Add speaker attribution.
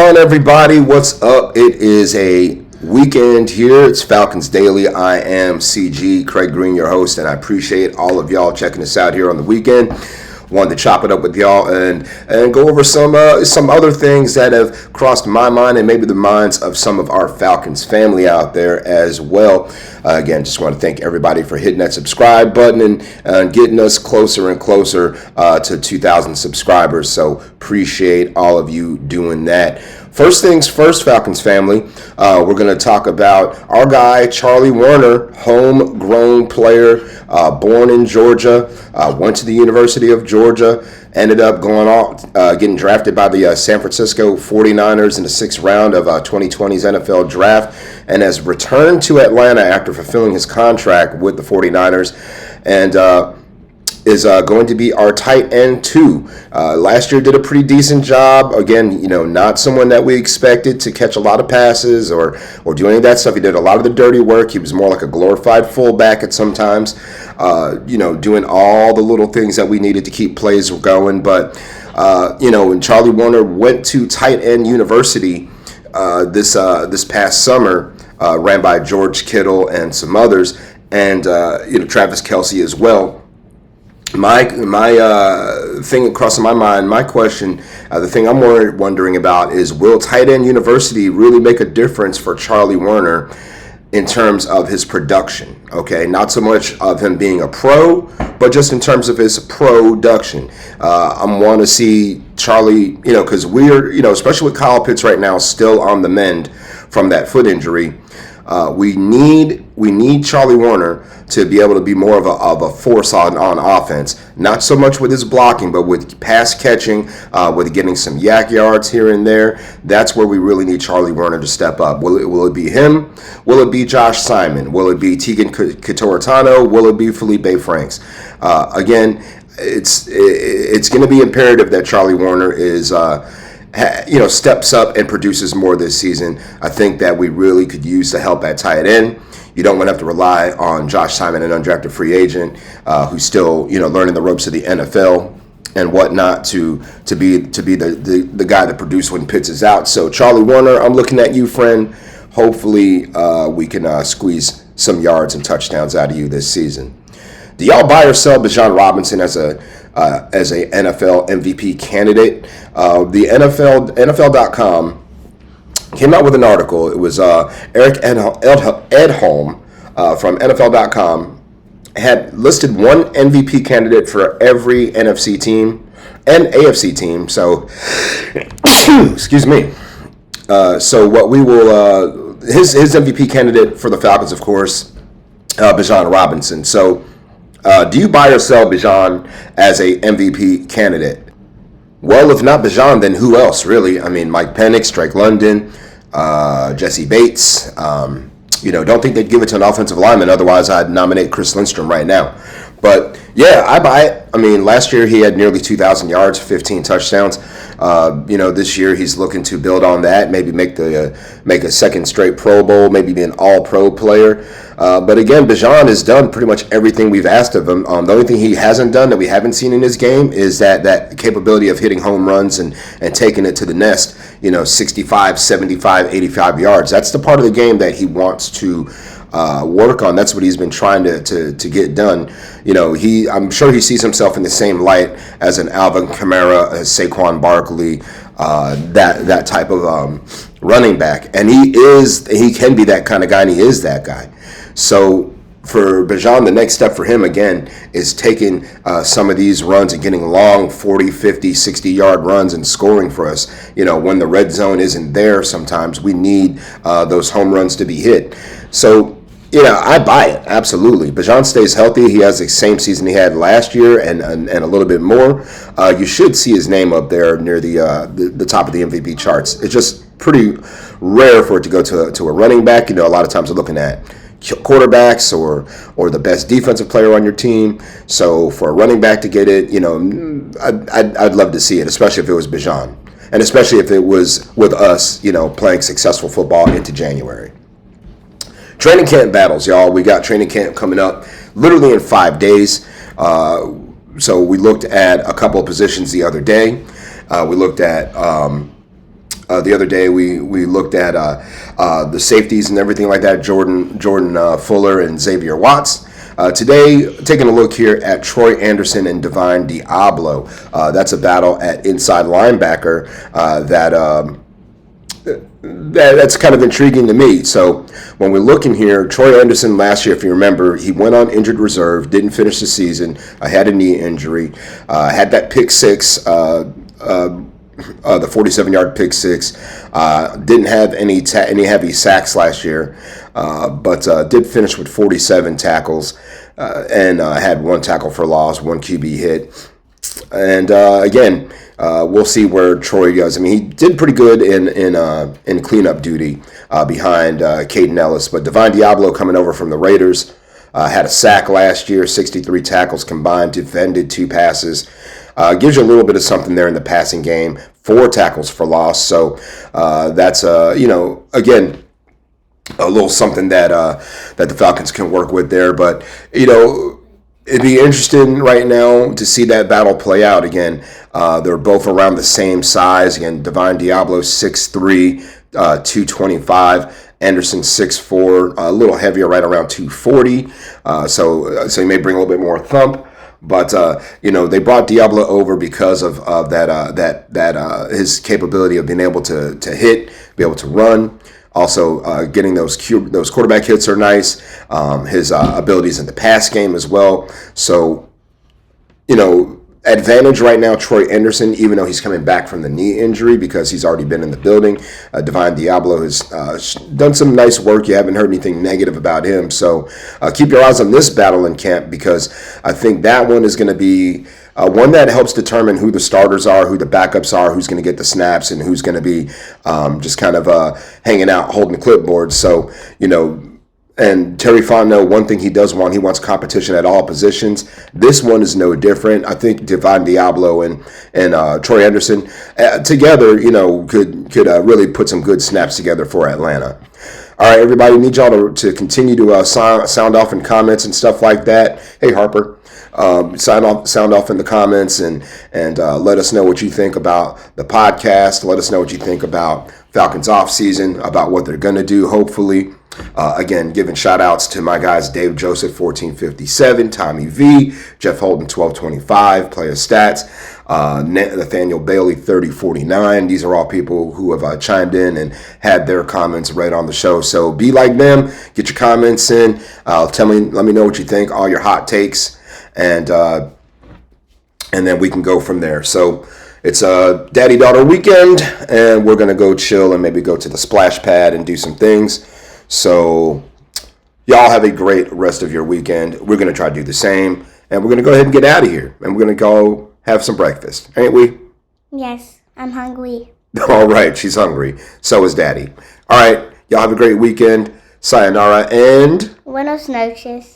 Speaker 1: on, everybody? What's up? It is a weekend here. It's Falcons Daily. I am CG, Craig Green, your host, and I appreciate all of y'all checking us out here on the weekend. Wanted to chop it up with y'all and go over some other things that have crossed my mind and maybe the minds of some of our Falcons family out there as well. Again, just want to thank everybody for hitting that subscribe button and getting us closer and closer to 2,000 subscribers. So appreciate all of you doing that. First things first, Falcons family, we're going to talk about our guy, Charlie Woerner, homegrown player, born in Georgia, went to the University of Georgia, ended up going off, getting drafted by the San Francisco 49ers in the 6th round of 2020's NFL draft, and has returned to Atlanta after fulfilling his contract with the 49ers, and is going to be our tight end too. Last year did a pretty decent job. Again, not someone that we expected to catch a lot of passes or do any of that stuff. He did a lot of the dirty work. He was more like a glorified fullback at sometimes, doing all the little things that we needed to keep plays going. But, when Charlie Woerner went to tight end university this past summer, ran by George Kittle and some others, and, Travis Kelce as well. My thing crossing my mind, my question, the thing I'm wondering about is, will tight end university really make a difference for Charlie Woerner in terms of his production? Okay, not so much of him being a pro, but just in terms of his production. I want to see Charlie, because we're, especially with Kyle Pitts right now, still on the mend from that foot injury. We need Charlie Woerner to be able to be more of a force on offense, not so much with his blocking, but with pass catching, with getting some yak yards here and there. That's where we really need Charlie Woerner to step up. Will it be him? Will it be Josh Simon? Will it be Tegan Katoritano? Will it be Felipe Franks? Again, it's going to be imperative that Charlie Woerner is steps up and produces more this season. I think that we really could use the help at tight end. You don't want to have to rely on Josh Simon, an undrafted free agent, who's still, learning the ropes of the NFL and whatnot, to be the guy that produces when Pitts is out. So Charlie Woerner, I'm looking at you, friend. Hopefully we can squeeze some yards and touchdowns out of you this season. Do y'all buy or sell Bijan Robinson as a NFL MVP candidate? The NFL.com came out with an article. It was Eric Edholm from NFL.com had listed one MVP candidate for every NFC team and AFC team. So, excuse me. So what we will his MVP candidate for the Falcons, of course, Bijan Robinson. So, do you buy or sell Bijan as a MVP candidate? Well, if not Bijan, then who else, really? I mean, Mike Penix, Drake London, Jesse Bates. Don't think they'd give it to an offensive lineman. Otherwise, I'd nominate Chris Lindstrom right now. But, yeah, I buy it. I mean, last year he had nearly 2,000 yards, 15 touchdowns. This year he's looking to build on that, maybe make a second straight Pro Bowl, maybe be an all-pro player. But again, Bijan has done pretty much everything we've asked of him. The only thing he hasn't done that we haven't seen in his game is that capability of hitting home runs and taking it to the nest, 65, 75, 85 yards. That's the part of the game that he wants to work on. That's what he's been trying to get done. I'm sure he sees himself in the same light as an Alvin Kamara, a Saquon Barkley, that type of running back. And he can be that kind of guy, and he is that guy. So for Bijan, the next step for him, again, is taking some of these runs and getting long 40, 50, 60-yard runs and scoring for us. When the red zone isn't there, sometimes we need those home runs to be hit. So, I buy it, absolutely. Bijan stays healthy. He has the same season he had last year and a little bit more. You should see his name up there near the top of the MVP charts. It's just pretty rare for it to go to a running back. A lot of times we're looking at quarterbacks or the best defensive player on your team. So for a running back to get it, I'd love to see it, especially if it was Bijan, and especially if it was with us, playing successful football into January. Training camp battles, y'all. We got training camp coming up literally in 5 days. So we looked at a couple of positions the other day. We looked at The other day we looked at the safeties and everything like that, Jordan Fuller and Xavier Watts. Today, taking a look here at Troy Anderson and Divine Diablo. That's a battle at inside linebacker that's kind of intriguing to me. So when we're looking here, Troy Anderson last year, if you remember, he went on injured reserve, didn't finish the season, had a knee injury, had that pick six, the 47-yard pick six. Didn't have any heavy sacks last year, but did finish with 47 tackles and had one tackle for loss, one QB hit. And again, we'll see where Troy goes. I mean, he did pretty good in cleanup duty behind Caden Ellis. But Divine Diablo coming over from the Raiders had a sack last year, 63 tackles combined, defended 2 passes. Gives you a little bit of something there in the passing game. 4 tackles for loss. So that's again, a little something that the Falcons can work with there. But it'd be interesting right now to see that battle play out again. They're both around the same size. Again, Divine Diablo 6'3", 225. Anderson 6'4", a little heavier, right around 240. So he may bring a little bit more thump. But they brought Diablo over because of that his capability of being able to hit, be able to run. Also, getting those quarterback hits are nice. His abilities in the pass game as well. So, advantage right now, Troy Anderson, even though he's coming back from the knee injury because he's already been in the building. Divine Diablo has done some nice work. You haven't heard anything negative about him. So keep your eyes on this battle in camp because I think that one is going to be one that helps determine who the starters are, who the backups are, who's going to get the snaps, and who's going to be just kind of hanging out, holding the clipboard. So, and Terry Fontenot, one thing he does want, he wants competition at all positions. This one is no different. I think Divine Diablo and Troy Anderson together, could really put some good snaps together for Atlanta. All right, everybody, need y'all to continue to sound off in comments and stuff like that. Hey, Harper. Sound off in the comments and let us know what you think about the podcast. Let us know what you think about Falcons offseason, about what they're going to do, hopefully. Again, giving shout outs to my guys, Dave Joseph, 1457, Tommy V, Jeff Holden, 1225, player stats, Nathaniel Bailey, 3049. These are all people who have chimed in and had their comments read on the show. So be like them, get your comments in, let me know what you think, all your hot takes, and then we can go from there. So it's a daddy-daughter weekend, and we're going to go chill and maybe go to the splash pad and do some things. So y'all have a great rest of your weekend. We're going to try to do the same, and we're going to go ahead and get out of here, and we're going to go have some breakfast. Ain't we?
Speaker 2: Yes, I'm hungry.
Speaker 1: All right, she's hungry. So is Daddy. All right, y'all have a great weekend. Sayonara and
Speaker 2: Buenos noches.